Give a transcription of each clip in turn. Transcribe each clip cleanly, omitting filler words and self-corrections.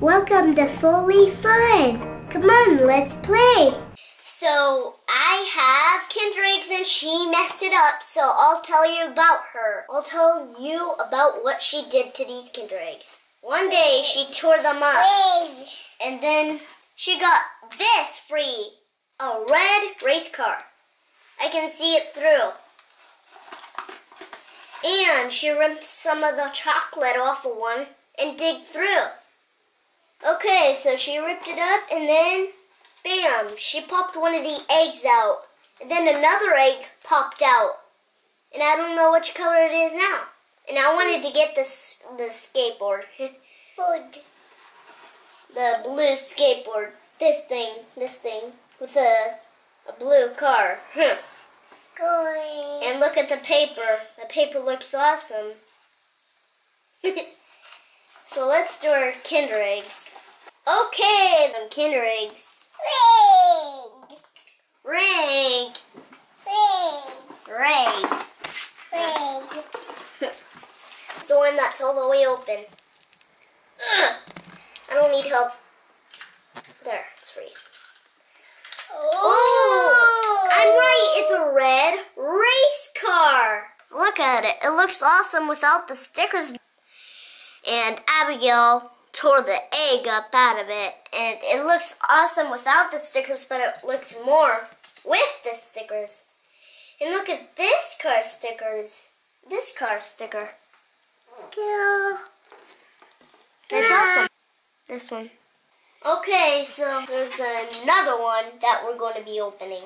Welcome to FoolyFun. Come on, let's play. So I have Kinder Eggs and she messed it up, so I'll tell you about her. I'll tell you about what she did to these Kinder Eggs. One day she tore them up and then she got this free, a red race car. I can see it through. And she ripped some of the chocolate off of one and dig through. Okay, so she ripped it up and then, bam, she popped one of the eggs out. And then another egg popped out. And I don't know which color it is now. And I wanted to get the skateboard. The blue skateboard. This thing, with a blue car. And look at the paper. The paper looks awesome. So let's do our Kinder Eggs. Okay, them Kinder Eggs. Ring. It's the one that's all the way open. Ugh. I don't need help. There, it's free. Oh, I'm right. It's a red race car. Look at it. It looks awesome without the stickers. And Abigail tore the egg up out of it. And it looks awesome without the stickers, but it looks more with the stickers. And look at this car stickers. This car sticker. Yeah. That's awesome. This one. Okay, so there's another one that we're going to be opening.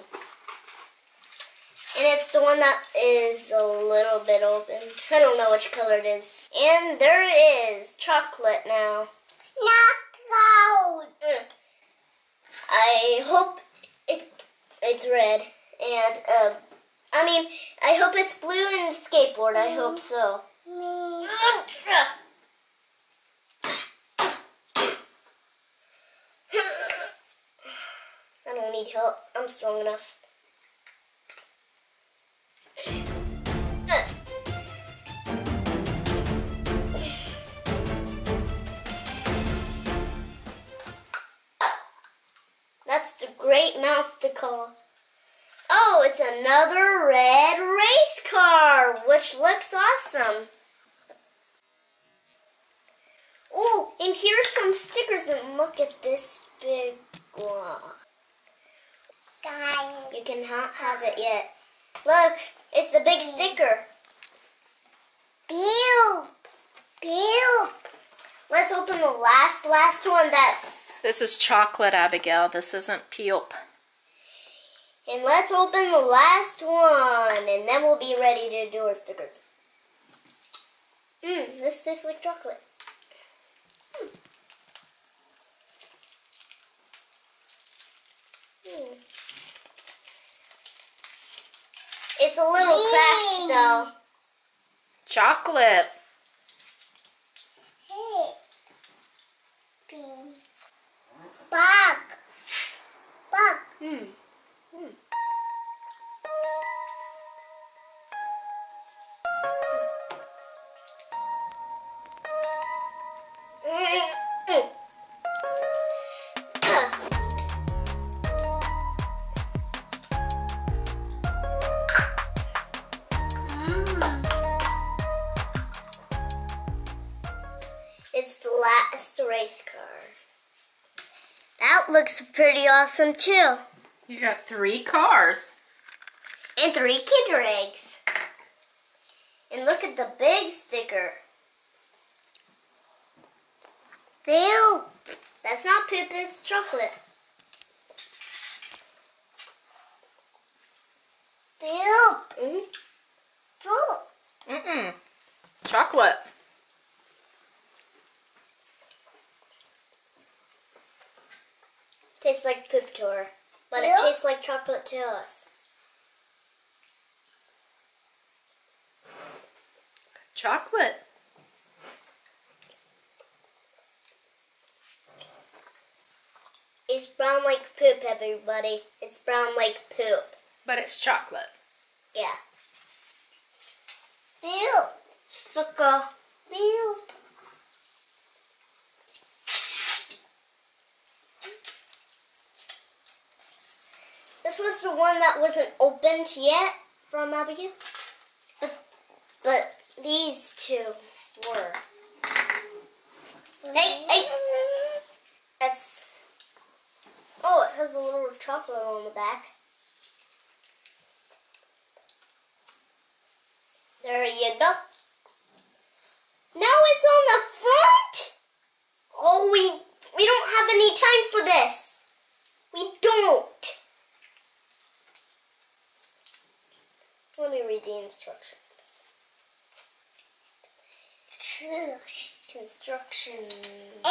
And it's the one that is a little bit open. I don't know which color it is. And there it is, chocolate now. Not gold. I hope it's red. And, I hope it's blue in the skateboard. I hope so. I don't need help. I'm strong enough. That's the great mouth to call. Oh, it's another red race car, which looks awesome. Oh, and here's some stickers, and look at this big one. You cannot have it yet. Look, it's a big sticker. Let's open the last one. This is chocolate, Abigail. This isn't Peep. And let's open the last one, and then we'll be ready to do our stickers. This tastes like chocolate. It's a little cracked, though. Chocolate. Bug. It's the last race car. That looks pretty awesome too. You got 3 cars. And 3 Kinder Eggs. And look at the big sticker. Poop. That's not poop, it's chocolate. Poop. Poop. Chocolate. Tastes like poop to her, but it tastes like chocolate to us. Chocolate. It's brown like poop, everybody. It's brown like poop. But it's chocolate. Yeah. Poop. Sucker. Poop. This was the one that wasn't opened yet from Abigail. But these two were. Hey! That's... Oh, it has a little chocolate on the back. There you go. Now it's on the front! Oh, we don't have any time for this. We don't. Let me read the instructions. Constructions.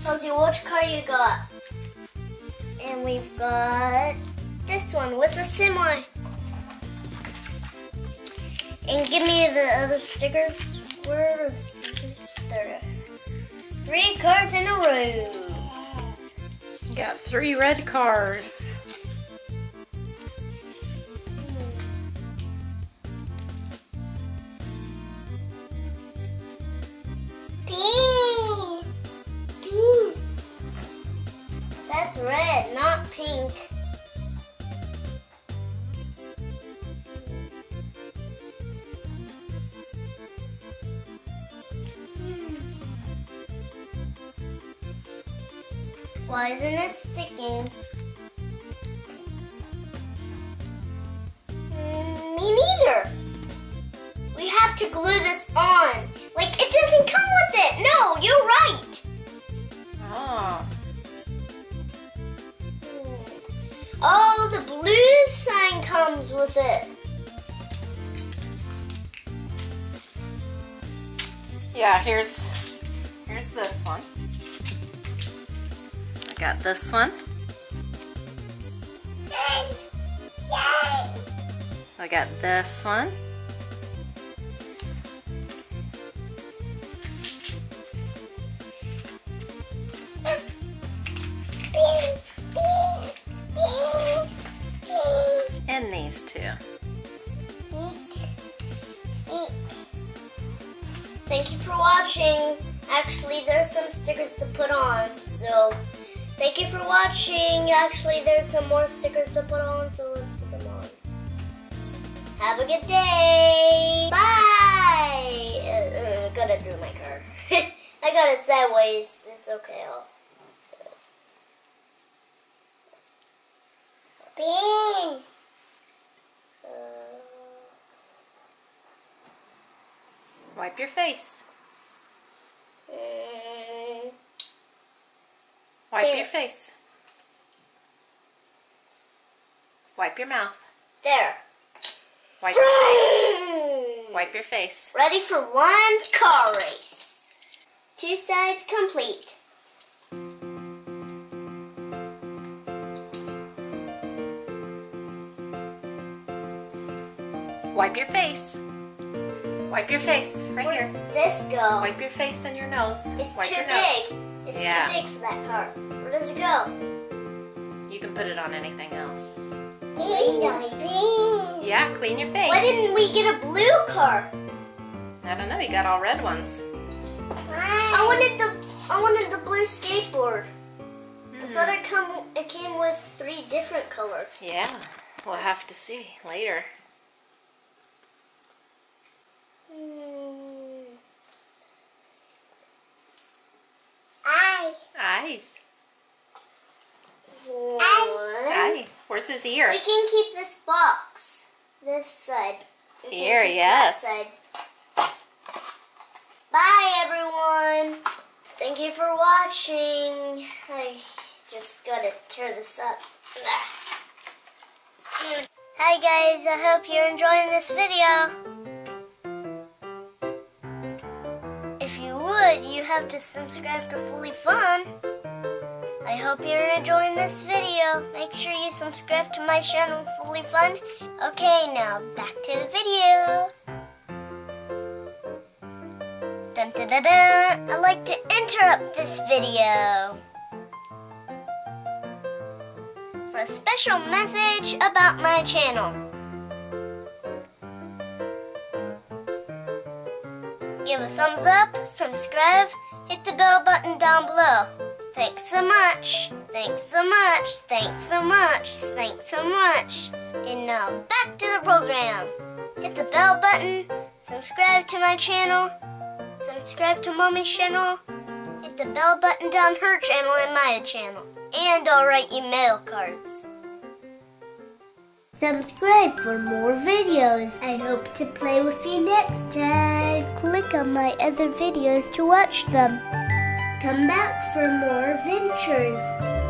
Tells you which car you got. And we've got this one with a semi. And give me the other stickers. Where are the stickers? There. 3 cars in a row. You got 3 red cars. Pink. Pink. That's red, not pink. Why isn't it sticking? Me neither. We have to glue this on. Like, it doesn't come with it. No, you're right. Oh. Oh, the blue sign comes with it. Yeah, here's this one. I got this one. I got this one. And these two. Thank you for watching. Actually, there's some stickers to put on, so thank you for watching. Actually, there's some more stickers to put on, so let's put them on. Have a good day. Bye. Gotta do my car. I got it sideways. It's okay. I'll do it. Bing. Wipe your face. Wipe There. your face. Wipe your mouth. There. Wipe your face. Wipe your face. Ready for one car race. 2 sides complete. Wipe your face. Wipe your face. Right Where here. does this go? Wipe your face and your nose. It's Wipe too your nose. big. It's Yeah. too big for that car. Where does it go? You can put it on anything else. Why Yeah, clean your face. didn't we get a blue car? I don't know, you got all red ones. I wanted the blue skateboard. I thought it came with 3 different colors. Yeah, we'll have to see later. Eyes. Eye. Where's his ear? We can keep this box. This side. We can Ear, keep yes. That side. Bye, everyone. Thank you for watching. I just gotta tear this up. Hi guys, I hope you're enjoying this video. If you would, you have to subscribe to FoolyFun. I hope you're enjoying this video. Make sure you subscribe to my channel, FoolyFun. Okay, now back to the video. Dun dun dun dun. I'd like to interrupt this video for a special message about my channel. give a thumbs up, subscribe, hit the bell button down below. Thanks so much. Thanks so much. Thanks so much. Thanks so much. And now back to the program. Hit the bell button, subscribe to my channel, subscribe to Mommy's channel, hit the bell button down her channel and my channel. And I'll write you mail cards. Subscribe for more videos. I hope to play with you next time. Click on my other videos to watch them. Come back for more adventures.